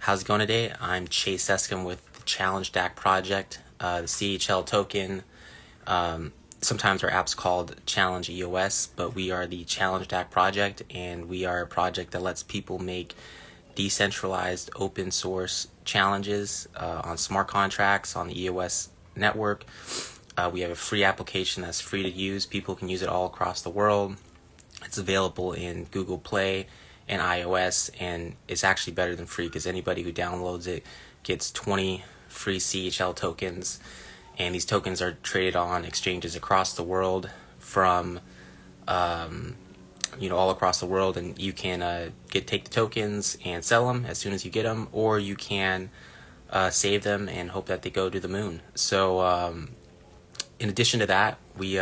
How's it going today? I'm Chase Escom with the ChallengeDac project, the CHL token. Sometimes our app's called Challenge EOS, but we are the ChallengeDac project, and we are a project that lets people make decentralized open source challenges on smart contracts on the EOS network. We have a free application that's free to use. People can use it all across the world. It's available in Google Play and iOS, and it's actually better than free because anybody who downloads it gets 20 free CHL tokens, and these tokens are traded on exchanges across the world from all across the world, and you can take the tokens and sell them as soon as you get them, or you can save them and hope that they go to the moon. So in addition to that, we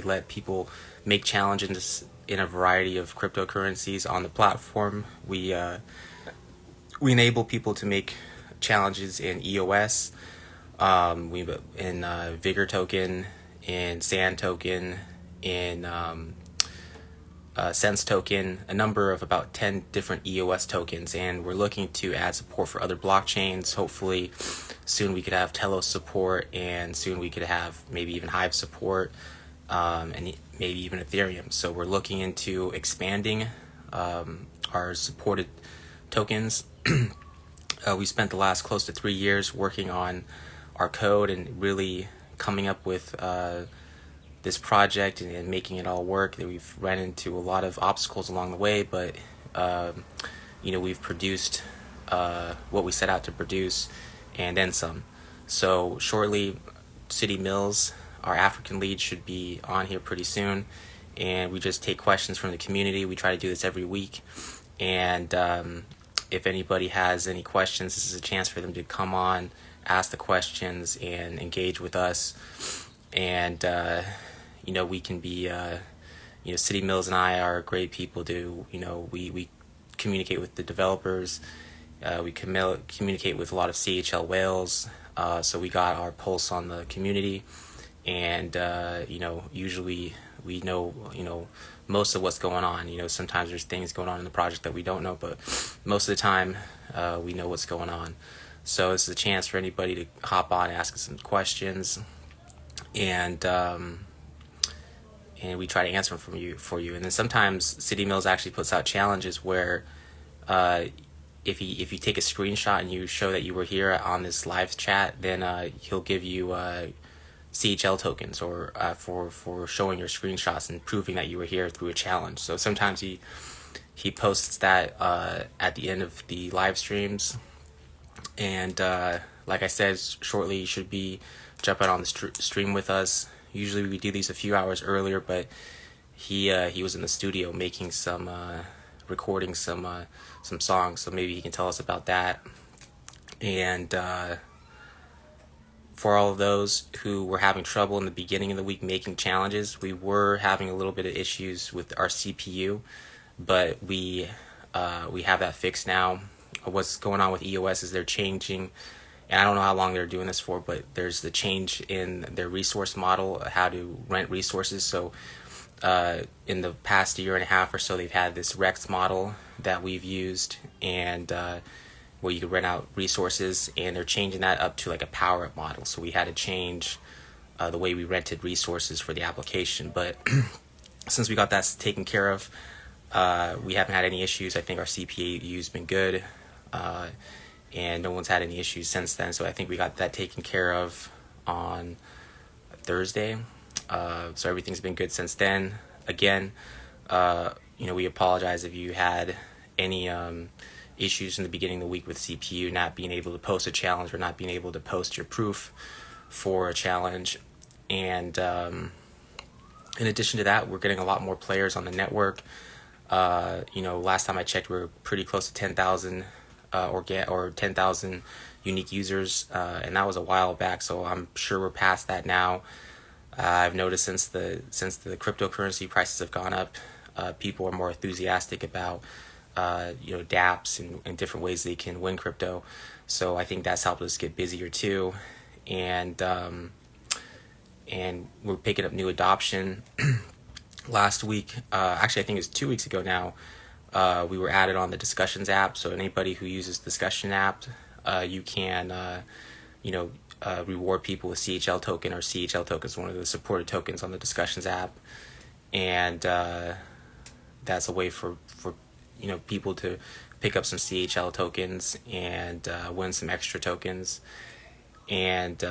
let people make challenges in a variety of cryptocurrencies on the platform. We enable people to make challenges in EOS, in Vigor token, in Sand token, in Sense token, a number of about 10 different EOS tokens, and we're looking to add support for other blockchains. Hopefully soon we could have Telos support, and soon we could have maybe even Hive support, and maybe even Ethereum. So we're looking into expanding our supported tokens. We spent the last close to 3 years working on our code and really coming up with this project and making it all work. We've run into a lot of obstacles along the way, but we've produced what we set out to produce and then some. So shortly, City Mills, our African lead, should be on here pretty soon, and we just take questions from the community. We try to do this every week, and if anybody has any questions, this is a chance for them to come on, ask the questions, and engage with us. And we can be City Mills and I are great people to we communicate with the developers. We communicate with a lot of CHL whales, so we got our pulse on the community, and usually we know most of what's going on. Sometimes there's things going on in the project that we don't know, but most of the time we know what's going on. So this is a chance for anybody to hop on, ask us some questions, and we try to answer them for you. And then sometimes City Mills actually puts out challenges where if you take a screenshot and you show that you were here on this live chat, then he'll give you CHL tokens, or for showing your screenshots and proving that you were here through a challenge. So sometimes he posts that at the end of the live streams, and like I said, shortly you should be jumping on the stream with us. Usually we do these a few hours earlier, but he was in the studio making some recording some songs, so maybe he can tell us about that. And for all of those who were having trouble in the beginning of the week making challenges, we were having a little bit of issues with our CPU, but we have that fixed now. What's going on with EOS is they're changing, and I don't know how long they're doing this for, but there's the change in their resource model, how to rent resources. So in the past year and a half or so, they've had this Rex model that we've used, and where you could rent out resources, and they're changing that up to like a power up model. So we had to change the way we rented resources for the application. But since we got that taken care of, we haven't had any issues. I think our CPU's been good, and no one's had any issues since then. So I think we got that taken care of on Thursday. So everything's been good since then. Again, we apologize if you had any issues in the beginning of the week with CPU not being able to post a challenge, or not being able to post your proof for a challenge. And in addition to that, we're getting a lot more players on the network. Last time I checked, we were pretty close to 10,000 or 10,000 unique users, and that was a while back, so I'm sure we're past that now. I've noticed since the cryptocurrency prices have gone up, people are more enthusiastic about dApps and different ways they can win crypto. So I think that's helped us get busier too, and we're picking up new adoption. Last week, actually I think it was 2 weeks ago now, we were added on the Discussions app. So anybody who uses Discussion app, you can, reward people with CHL token, or CHL token is one of the supported tokens on the Discussions app. And that's a way for people to pick up some CHL tokens and win some extra tokens. And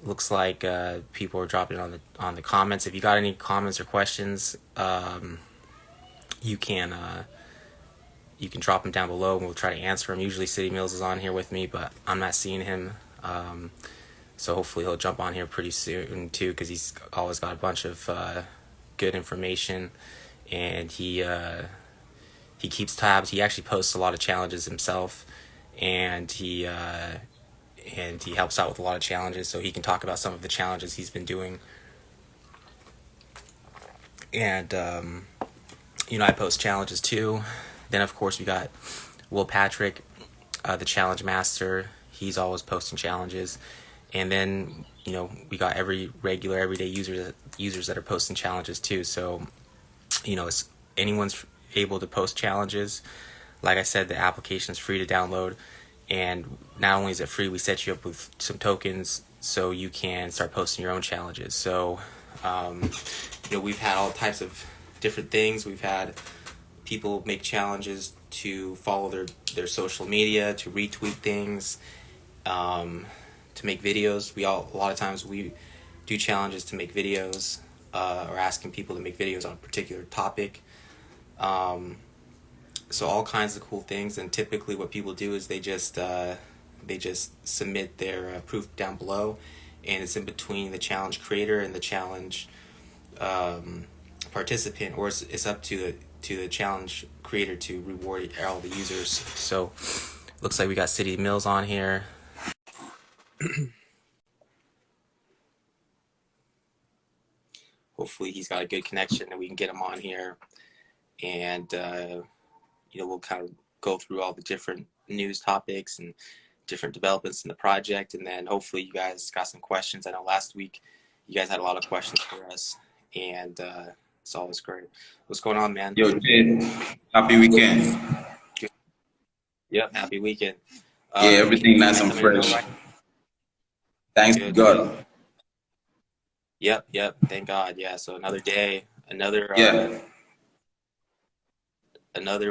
looks like people are dropping on the comments. If you got any comments or questions, you can drop them down below, and we'll try to answer them. Usually City Mills is on here with me, but I'm not seeing him. So hopefully he'll jump on here pretty soon too, because he's always got a bunch of good information, and he keeps tabs. He actually posts a lot of challenges himself, and he helps out with a lot of challenges, so he can talk about some of the challenges he's been doing. And I post challenges too. Then of course we got Will Patrick, the challenge master. He's always posting challenges. And then we got everyday users that are posting challenges too. So anyone's able to post challenges. Like I said, the application is free to download, and not only is it free, we set you up with some tokens so you can start posting your own challenges. So we've had all types of different things. We've had people make challenges to follow their social media, to retweet things, to make videos. A lot of times we do challenges to make videos, or asking people to make videos on a particular topic. So all kinds of cool things. And typically what people do is they just submit their proof down below, and it's in between the challenge creator and the challenge participant, or it's up to the challenge creator to reward all the users. So looks like we got City Mills on here. Hopefully he's got a good connection and we can get him on here, and we'll kind of go through all the different news topics and different developments in the project, and then hopefully you guys got some questions. I know last week you guys had a lot of questions for us, and it's always great. What's going on, man? Yo, Jay, happy weekend. Yep, happy weekend. Yeah, everything nice and fresh. Thanks to God. Yep, thank God. Yeah, so another day, another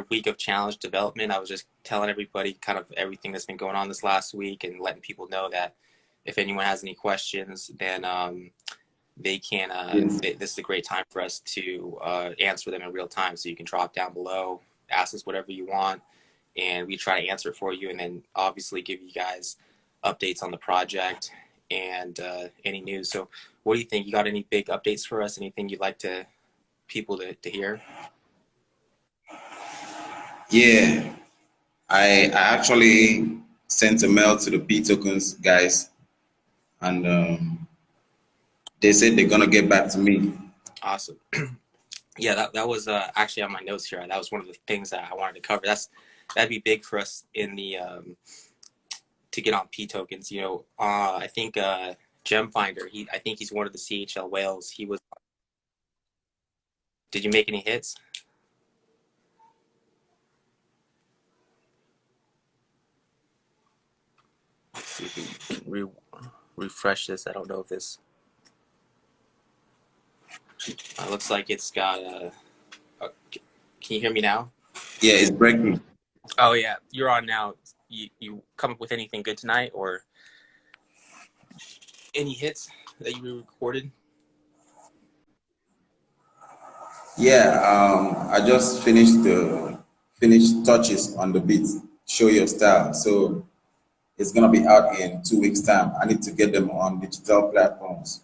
week of challenge development. I was just telling everybody kind of everything that's been going on this last week, and letting people know that if anyone has any questions, then they can this is a great time for us to answer them in real time. So you can drop down below, ask us whatever you want, and we try to answer it for you, and then obviously give you guys updates on the project and any news. So what do you think? You got any big updates for us? Anything you'd like people to hear? Yeah, I actually sent a mail to the P-Tokens guys, and they said they're gonna get back to me. Awesome. Yeah, that was actually on my notes here. That was one of the things that I wanted to cover. That'd be big for us in the to get on P-Tokens. I think Gem Finder, I think he's one of the CHL whales. He was. Did you make any hits? Let's see if we can refresh this. I don't know if this. Looks like it's got can you hear me now? Yeah, it's breaking. Oh yeah, you're on now. You come up with anything good tonight, or any hits that you recorded? Yeah, I just finished touches on the beat. Show your style. So it's gonna be out in 2 weeks' time. I need to get them on digital platforms.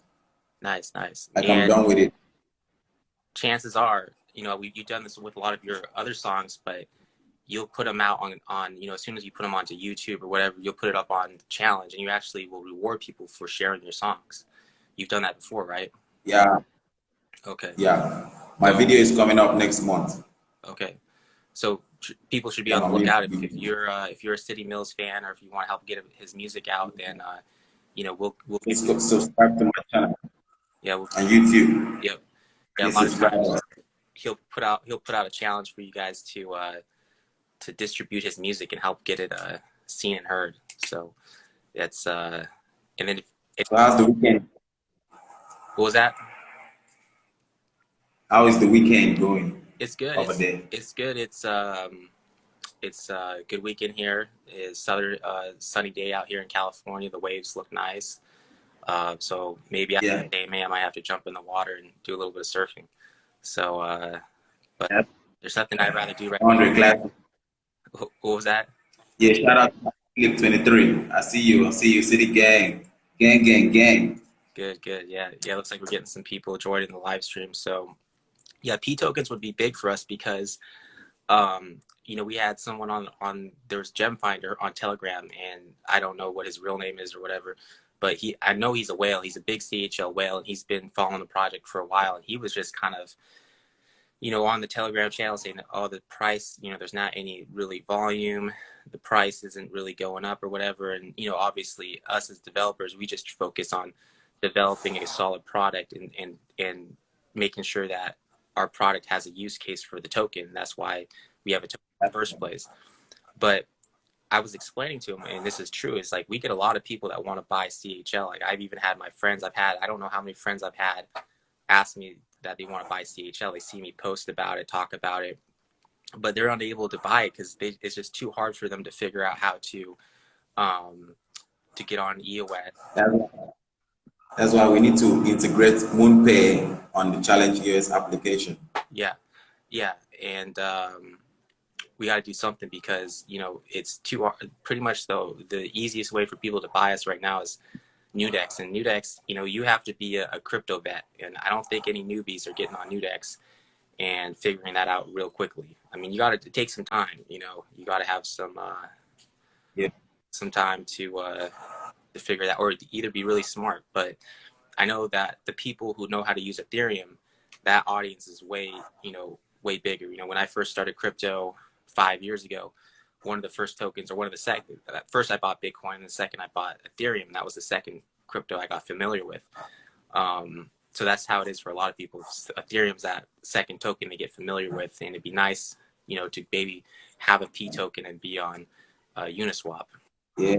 Nice. Like, I'm done with it. Chances are, you've done this with a lot of your other songs, but you'll put them out on as soon as you put them onto YouTube or whatever, you'll put it up on the challenge, and you actually will reward people for sharing your songs. You've done that before, right? Yeah. Okay. Yeah. My video is coming up next month. Okay. So people should be on the lookout. If you're a City Mills fan, or if you want to help get his music out, then we'll please subscribe to my channel. Yeah, on YouTube. Yep. Yeah, a lot of times he'll put out a challenge for you guys to distribute his music and help get it seen and heard. So that's and then if So how's the weekend? what was that? How is the weekend going It's good. over there? It's good. It's a good weekend here. It's southern sunny day out here in California. The waves look nice. So maybe after Yeah. the day, I might have to jump in the water and do a little bit of surfing. So, but Yep. there's nothing I'd rather do right 100 class. now. What was that? Yeah, shout out to Clip 23. I see you. I see you. City gang. Gang, gang, gang. Good, good. Yeah, yeah. Looks like we're getting some people joining the live stream. So, yeah, P tokens would be big for us because, we had someone on there was Gem Finder on Telegram, and I don't know what his real name is or whatever, but I know he's a whale. He's a big CHL whale, and he's been following the project for a while, and he was just kind of on the Telegram channel saying, oh, the price, there's not any really volume. The price isn't really going up or whatever. And, obviously us as developers, we just focus on developing a solid product and making sure that our product has a use case for the token. That's why we have a token in the first place. But I was explaining to him, and this is true, is like we get a lot of people that want to buy CHL. Like I've even had my friends, I don't know how many friends I've had ask me that they want to buy CHL. They see me post about it, talk about it, but they're unable to buy it because it's just too hard for them to figure out how to get on EOS. That's, that's why we need to integrate MoonPay on the Challenge US application. Yeah, yeah, and we got to do something because it's too hard. Pretty much though, the easiest way for people to buy us right now is Nudex, and Nudex, you have to be a crypto vet, and I don't think any newbies are getting on Nudex and figuring that out real quickly. I mean, you got to take some time. You got to have Yeah, some time to figure that, or to either be really smart. But I know that the people who know how to use Ethereum, that audience is way bigger. When I first started crypto 5 years ago, one of the first tokens, or one of the second, first I bought Bitcoin, and the second I bought Ethereum. That was the second crypto I got familiar with. So that's how it is for a lot of people. Ethereum's that second token they get familiar with, and it'd be nice, to maybe have a P token and be on Uniswap. yeah.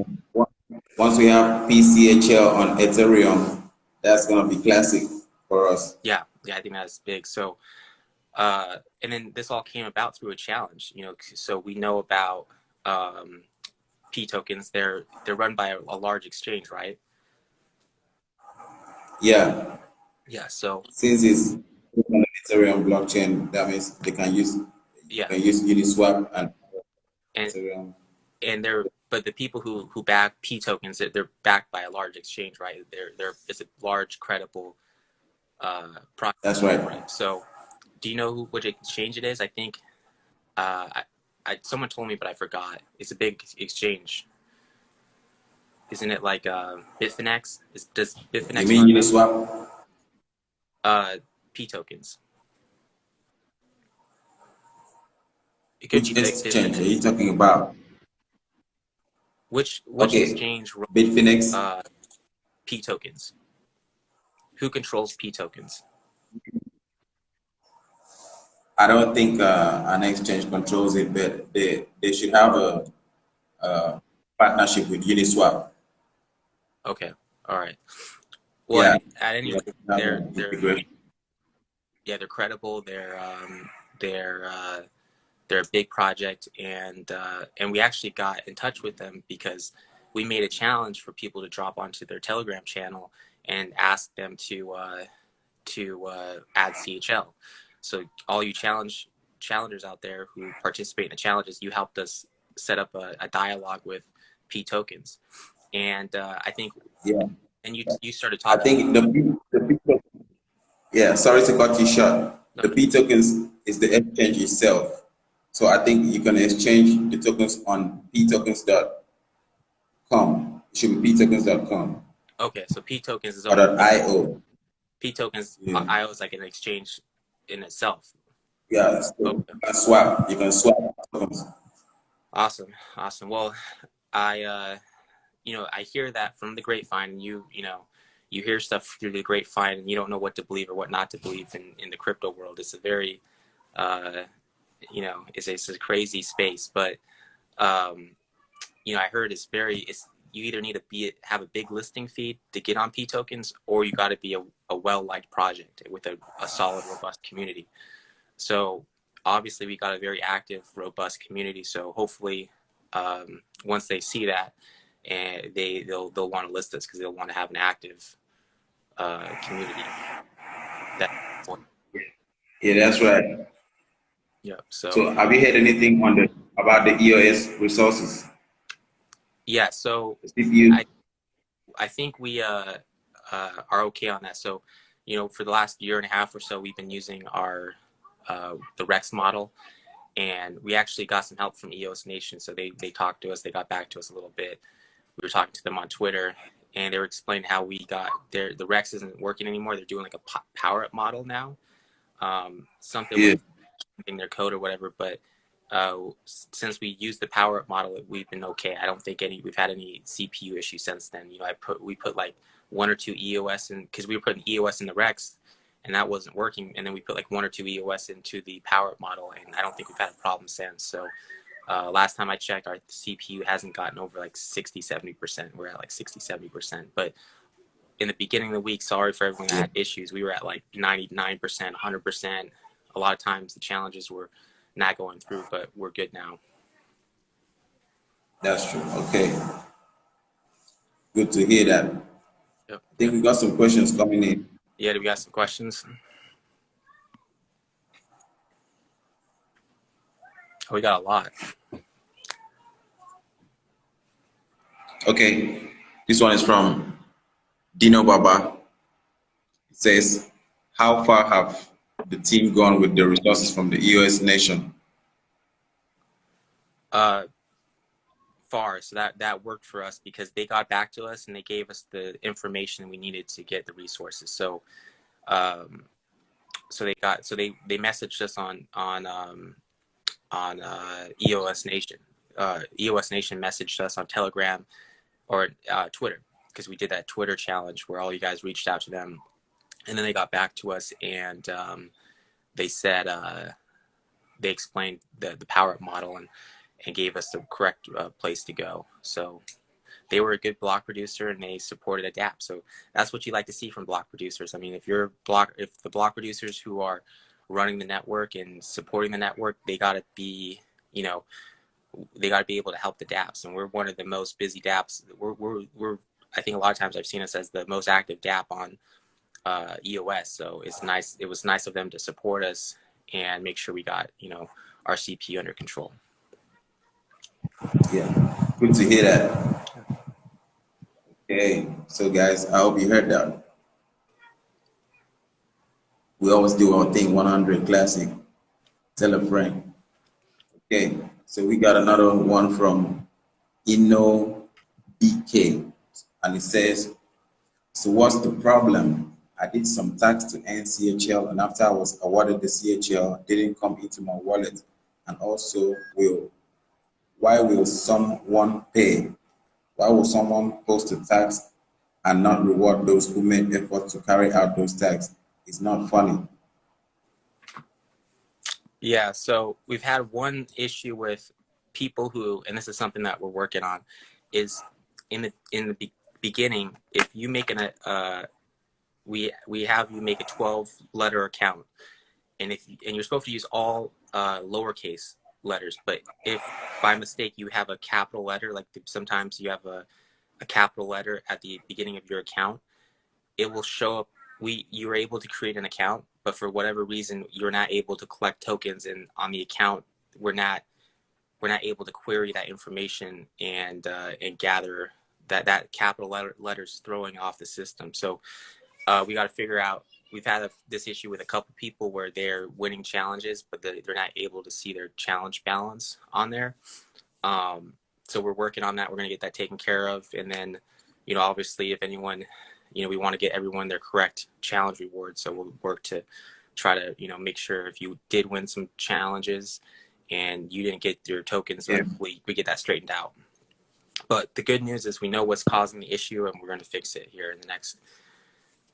Once we have PCHL on Ethereum, that's gonna be classic for us. Yeah, yeah, I think that's big. So, and then this all came about through a challenge, so we know about P tokens. They're run by a large exchange, right? Yeah, Yeah. So since it's on Ethereum blockchain, that means they can use yeah, Uniswap and and Ethereum. but the people who back P tokens, they're backed by a large exchange, right? It's a large credible project, That's right. right? So do you know which exchange it is? I think someone told me, but I forgot. It's a big exchange. Isn't it like Bitfinex? Does You Bitfinex mean run Uniswap? P tokens? It could Which be like exchange are you Bitfinex. talking about? Which Okay, exchange runs Bitfinex. P tokens? Who controls P tokens? I don't think an exchange controls it, but they should have a partnership with Uniswap. Okay, all right. Well, Yeah, at any yeah, rate, have they're an they're integration. yeah, they're credible. They're they're a big project, and we actually got in touch with them because we made a challenge for people to drop onto their Telegram channel and ask them to add CHL. So all you challengers out there who participate in the challenges, you helped us set up a dialogue with P tokens, and I think, Yeah, and you started I talking. think yeah. Sorry to cut you short. No, The P tokens is the exchange itself. So I think you can exchange the tokens on ptokens.com. It should be ptokens.com okay, so P tokens is or open. .io. P tokens Yeah. IO is like an exchange in itself. Yeah, so you Okay, can swap. You can swap tokens. awesome, awesome. Well, I I hear that from the grapevine. You hear stuff through the grapevine, and you don't know what to believe or what not to believe in the crypto world. It's a very you know, it's a crazy space. But you know, I heard it's you either need to have a big listing feed to get on P tokens, or you got to be a well-liked project with a solid, robust community. So obviously, we got a very active, robust community. So hopefully, once they see that, and they'll want to list us because they'll want to have an active community. That Yeah, that's right. yeah. So So have you heard anything on the about the EOS resources, yeah. So the CPU? I I think we are okay on that. So you know, for the last year and a half or so, we've been using our the Rex model, and we actually got some help from EOS Nation. So they talked to us. They got back to us a little bit. We were talking to them on Twitter, and they were explaining how we got the Rex isn't working anymore. They're doing like a power up model now, something Yeah, with in their code or whatever. But since we used the power up model, we've been okay. I don't think we've had any CPU issues since then. You know, we put like one or two EOS in because we were putting EOS in the Rex, and that wasn't working. And then we put like one or two EOS into the power up model, and I don't think we've had a problem since. So last time I checked, our CPU hasn't gotten over like 60-70%. We're at like 60-70%. But in the beginning of the week, sorry for everyone that yeah, had issues. We were at like 99%, 100%. A lot of times the challenges were not going through, but we're good now. that's true. Okay, good to hear that. I Yep, think yep. we got some questions coming in. Yeah, do we got some questions? Oh, we got a lot. Okay, this one is from Dino Baba. It says, how far have the team gone with the resources from the EOS Nation? Uh, Far, so that worked for us because they got back to us and they gave us the information we needed to get the resources. So, um, they messaged us on EOS Nation. EOS Nation messaged us on Telegram or Twitter because we did that Twitter challenge where all you guys reached out to them, and then they got back to us and they said they explained the power up model and gave us the correct place to go. So they were a good block producer and they supported adapt. So that's what you like to see from block producers. I mean, if the block producers who are running the network and supporting the network, they got to be, you know, they got to be able to help the dApps. And we're one of the most busy dApps. We're I think a lot of times I've seen us as the most active dApp on EOS. So it's nice. It was nice of them to support us and make sure we got, you know, our CPU under control. Yeah, good to hear that. Okay, so guys, I hope you heard that. We always do our thing 100 classic. Tell a friend. Okay, so we got another one from Inno BK, and it says, so what's the problem? I did some tax to earn CHL, and after I was awarded the CHL, didn't come into my wallet. And also, why will someone pay? Why will someone post a tax and not reward those who made effort to carry out those tasks? It's not funny. Yeah, so we've had one issue with people who, and this is something that we're working on, is in the beginning, if you make we have you make a 12-letter account, and you're supposed to use all lowercase letters, but if by mistake you have a capital letter, like sometimes you have a capital letter at the beginning of your account, it will show up. You're able to create an account, but for whatever reason you're not able to collect tokens, and on the account we're not able to query that information and gather that capital letters throwing off the system. So we got to figure out. We've had this issue with a couple people where they're winning challenges, but they're not able to see their challenge balance on there. So we're working on that. We're going to get that taken care of, and then, you know, obviously, if anyone, you know, we want to get everyone their correct challenge reward. So we'll work to try to, you know, make sure if you did win some challenges and you didn't get your tokens, Yeah, we get that straightened out. But the good news is we know what's causing the issue, and we're going to fix it here in the next,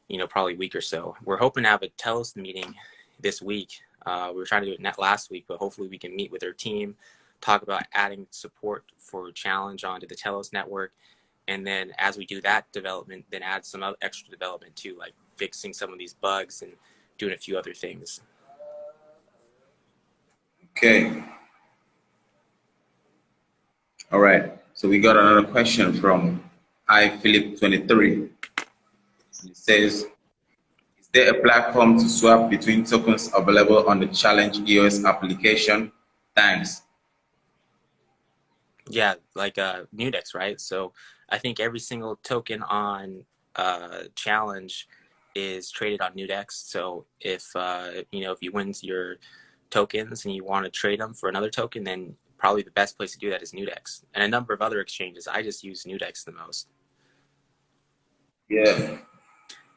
you know, probably week or so. We're hoping to have a Telos meeting this week We were trying to do it last week, but hopefully we can meet with their team, talk about adding support for Challenge onto the Telos network. And then as we do that development, then add some other extra development too, like fixing some of these bugs and doing a few other things. Okay. All right. So we got another question from iPhilip23. It says, is there a platform to swap between tokens available on the Challenge EOS application? Thanks. Yeah, like Nudex, right? So I think every single token on Challenge is traded on Nudex. So if if you win your tokens and you want to trade them for another token, then probably the best place to do that is Nudex and a number of other exchanges. I just use Nudex the most. Yeah.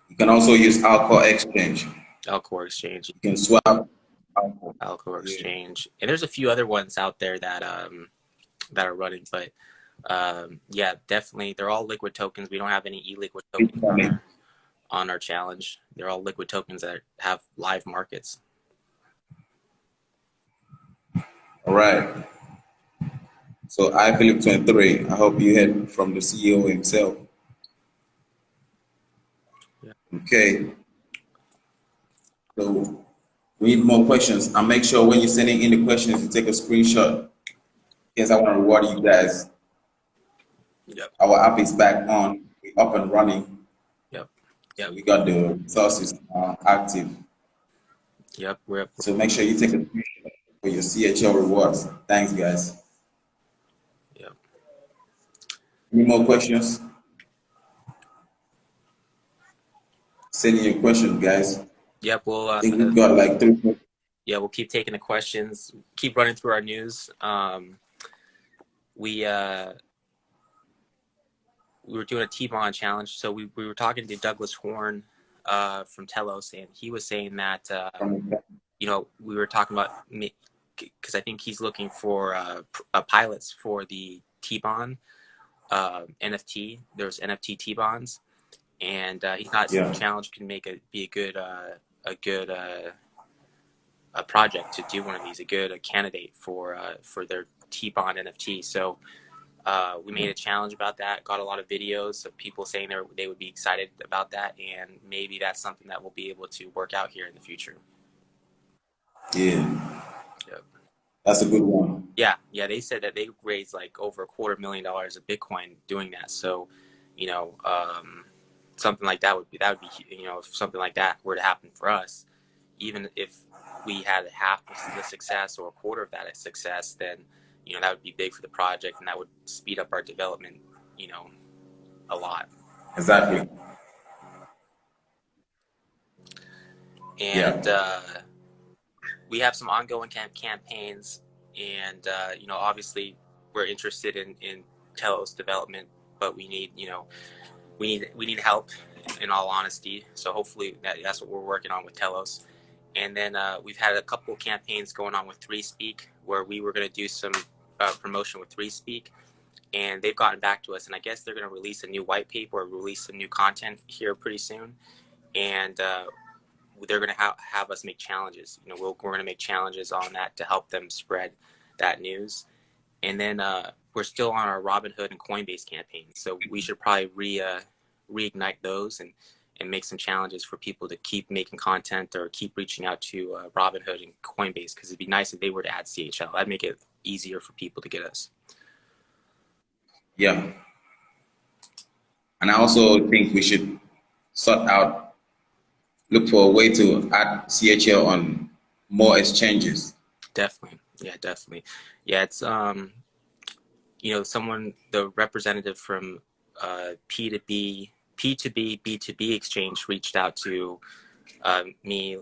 You can also use Alcor Exchange. Alcor Exchange. You can swap Alcor. Alcor Yeah. Exchange, and there's a few other ones out there that that are running, but yeah, definitely they're all liquid tokens. We don't have any e-liquid tokens on our challenge. They're all liquid tokens that have live markets. All right. So iPhilip23, I hope you heard from the CEO himself. Yeah. Okay. So we need more questions. And make sure when you're sending in the questions, you take a screenshot. Because I want to reward you guys. Yep. Our app is back on, we're up and running. Yep. So Yep. we got the resources active. Yep. We're up. So make sure you take a screenshot for your CHL rewards. Thanks, guys. Yep. Any more questions? Send in your questions, guys. Yep. We'll I think we've got like 3 yeah, we'll keep taking the questions. Keep running through our news. We were doing a T-Bond challenge, so we were talking to Douglas Horn from Telos, and he was saying that we were talking about, because I think he's looking for pilots for the T-Bond NFT. There's NFT T-Bonds, and he thought Challenge can be a good a project to do one of these, a good candidate for their T-Bond NFT. So we made a challenge about that, got a lot of videos of people saying they would be excited about that, and maybe that's something that we'll be able to work out here in the future. Yeah. Yep. That's a good one. Yeah, they said that they raised like over $250,000 of Bitcoin doing that. So, something like that would be, if something like that were to happen for us, even if we had half of the success or a quarter of that success, then that would be big for the project, and that would speed up our development, a lot. Exactly. And we have some ongoing campaigns, and obviously we're interested in Telos development, but we need help, in all honesty. So hopefully that's what we're working on with Telos. And then we've had a couple campaigns going on with 3Speak, where we were going to do some promotion with 3Speak, and they've gotten back to us, and I guess they're going to release a new white paper or release some new content here pretty soon. And they're going to have us make challenges. We're going to make challenges on that to help them spread that news. And then we're still on our Robinhood and Coinbase campaigns, so we should probably reignite those and make some challenges for people to keep making content or keep reaching out to Robinhood and Coinbase, because it'd be nice if they were to add CHL. That'd make it easier for people to get us. Yeah. And I also think we should look for a way to add CHL on more exchanges. Definitely. Yeah, definitely. Yeah, it's the representative from P2B, B2B exchange reached out to me,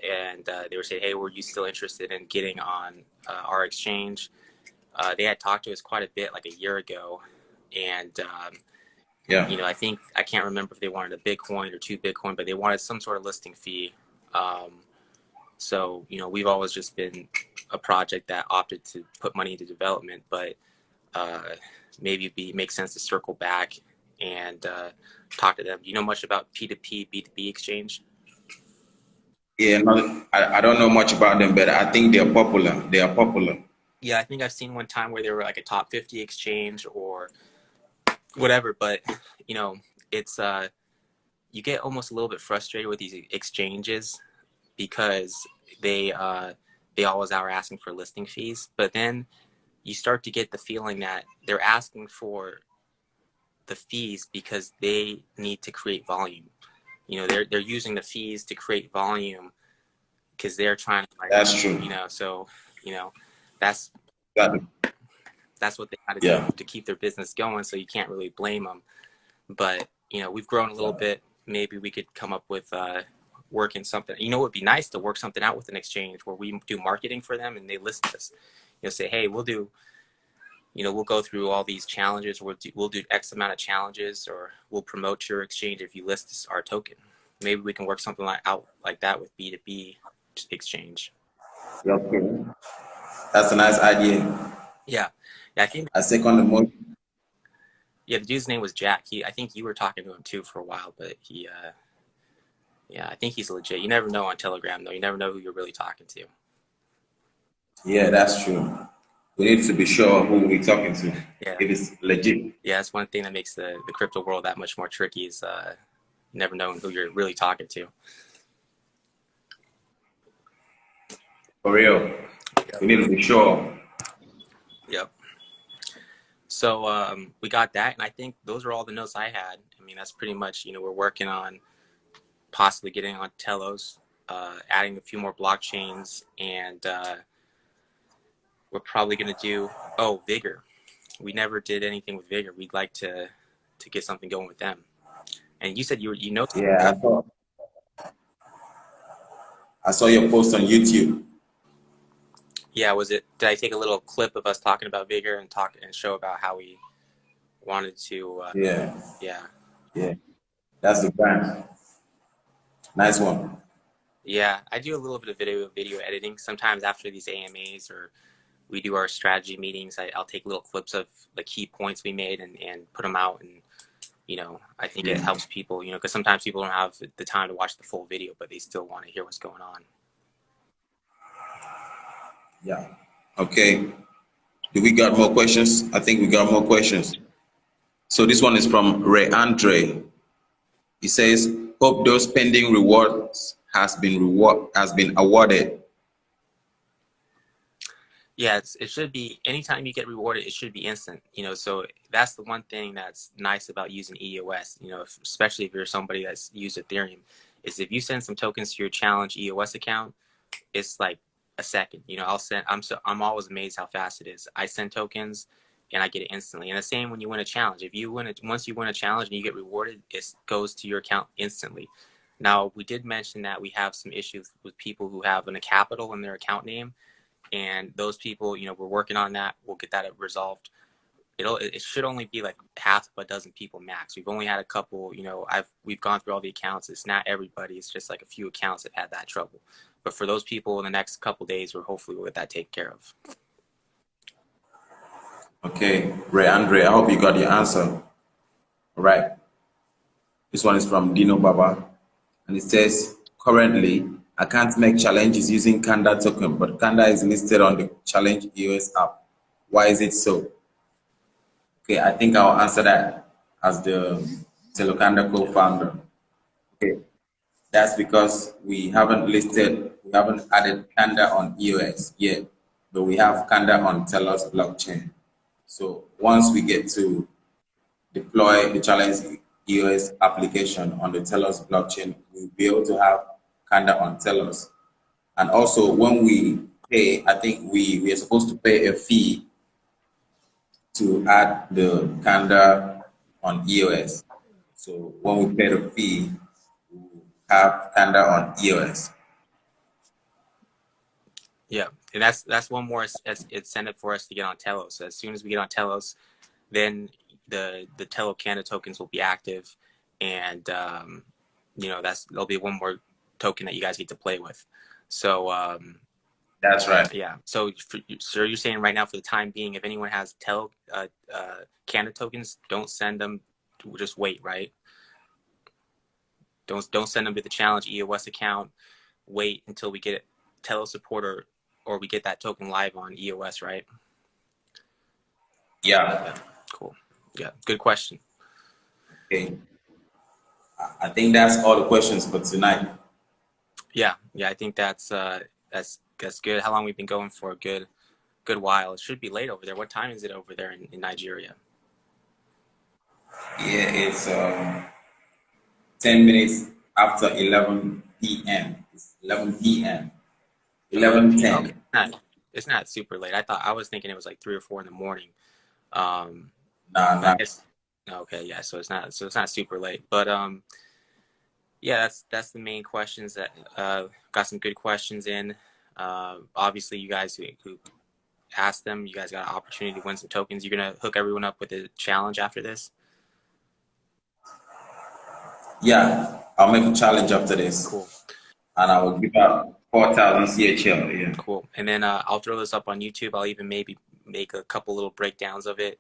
and they were saying, hey, were you still interested in getting on our exchange? They had talked to us quite a bit like a year ago, and I think, I can't remember if they wanted a Bitcoin or 2 Bitcoin, but they wanted some sort of listing fee. So we've always just been a project that opted to put money into development, but maybe it makes sense to circle back and talk to them. Do you know much about P2P, B2B exchange? Yeah, not, I don't know much about them, but I think they're popular. They are popular. Yeah, I think I've seen one time where they were like a top 50 exchange or whatever, but you know, it's you get almost a little bit frustrated with these exchanges because they always are asking for listing fees, but then you start to get the feeling that they're asking for the fees because they need to create volume. You know, they're using the fees to create volume because they're trying to like, That's true. so you know that's Got it. that's what they got to do Yeah. to keep their business going. So you can't really blame them. But we've grown a little bit. Maybe we could come up with working something. It would be nice to work something out with an exchange where we do marketing for them and they list us. Say, hey, we'll go through all these challenges. We'll do X amount of challenges, or we'll promote your exchange if you list our token. Maybe we can work something out like that with B2B exchange. Yeah, okay. That's a nice idea. Yeah, yeah. I think I second the motion. yeah, the dude's name was Jack. I think you were talking to him too for a while, but yeah, I think he's legit. You never know on Telegram though. You never know who you're really talking to. Yeah, that's true. We need to be sure who we're talking to. Yeah, If it's legit. yeah. That's one thing that makes the crypto world that much more tricky is never knowing who you're really talking to. For real. Yep. We need to be sure. Yep. So we got that, and I think those are all the notes I had. I mean, that's pretty much we're working on possibly getting on Telos, adding a few more blockchains, and we're probably going to do Vigor. We never did anything with Vigor. We'd like to get something going with them. And you said you know. Yeah, I saw your post on YouTube. Yeah, was it? Did I take a little clip of us talking about Vigor and talk and show about how we wanted to? Yeah, Yeah, yeah. That's the brand. Nice one. yeah. I do a little bit of video editing sometimes after these AMAs or we do our strategy meetings. I'll take little clips of the key points we made and put them out. And I think it Mm. helps people. Because sometimes people don't have the time to watch the full video, but they still want to hear what's going on. Yeah. Okay. Do we got more questions? I think we got more questions. So this one is from Ray Andre. He says, "Hope those pending rewards has been awarded." Yeah, it should be anytime you get rewarded, it should be instant. So that's the one thing that's nice about using EOS. Especially if you're somebody that's used Ethereum, is if you send some tokens to your Challenge EOS account, it's like a second. I'm always amazed how fast it is. I send tokens and I get it instantly. And the same when you win a challenge. If you once you win a challenge and you get rewarded, it goes to your account instantly. Now we did mention that we have some issues with people who have a capital in their account name, and those people, we're working on that. We'll get that resolved. It should only be like half of a dozen people max. We've only had a couple. We've gone through all the accounts. It's not everybody. It's just like a few accounts that had that trouble. But for those people, in the next couple days, we'll get that taken care of. Okay, Ray Andre, I hope you got your answer. All right. This one is from Dino Baba, and it says, "Currently, I can't make challenges using Kanda token, but Kanda is listed on the Challenge EOS app. Why is it so?" Okay, I think I'll answer that as the Telokanda Yeah. co-founder. Okay, that's because we haven't added Kanda on EOS yet, but we have Kanda on Telos blockchain. So once we get to deploy the Challenge EOS application on the Telos blockchain, we'll be able to have Kanda on Telos. And also when we pay, I think we are supposed to pay a fee to add the Kanda on EOS. So when we pay the fee, we have Kanda on EOS. Yeah, and that's one more incentive for us to get on Telos. So as soon as we get on Telos, then the Telo Canada tokens will be active, and there'll be one more token that you guys get to play with. So That's right. yeah. So you're saying right now, for the time being, if anyone has Canada tokens, don't send them. Just wait, right? Don't send them to the Challenge EOS account. wait until we get Telos support or we get that token live on EOS, right? Yeah. Yeah, cool. Yeah, good question. Okay. I think that's all the questions for tonight. Yeah, yeah, I think that's good. How long we've been going for? A good while. It should be late over there. What time is it over there in Nigeria? Yeah, it's 10 minutes after 11 p.m. It's 11 p.m. 11 p.m. Okay, 11:10. it's not super late. I was thinking it was like 3 or 4 in the morning. Um, Nah, but I nah. guess okay, yeah. So it's not super late. But yeah, that's the main questions that got some good questions in. Obviously, you guys who asked them, you guys got an opportunity to win some tokens. You're gonna hook everyone up with a challenge after this. Yeah, I'll make a challenge after this, Cool. and I will give out 4,000 CHL. Yeah. Cool. And then I'll throw this up on YouTube. I'll even maybe make a couple little breakdowns of it,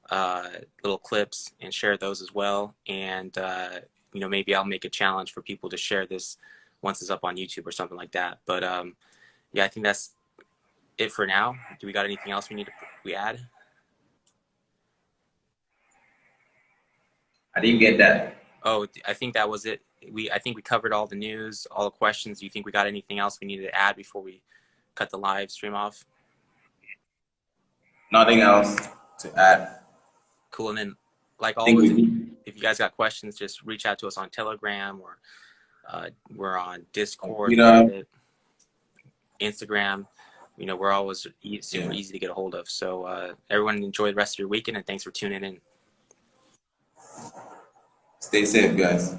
uh, little clips, and share those as well. And maybe I'll make a challenge for people to share this once it's up on YouTube or something like that. But yeah, I think that's it for now. Do we got anything else we add? I didn't get that. Oh, I think that was it. I think we covered all the news, all the questions. Do you think we got anything else we needed to add before we cut the live stream off? Nothing else to add. Cool. And then, like I think always, we if you guys got questions, just reach out to us on Telegram or we're on Discord, Twitter. Reddit, Instagram. We're always super Yeah. easy to get a hold of. So everyone enjoy the rest of your weekend and thanks for tuning in. Stay safe, guys.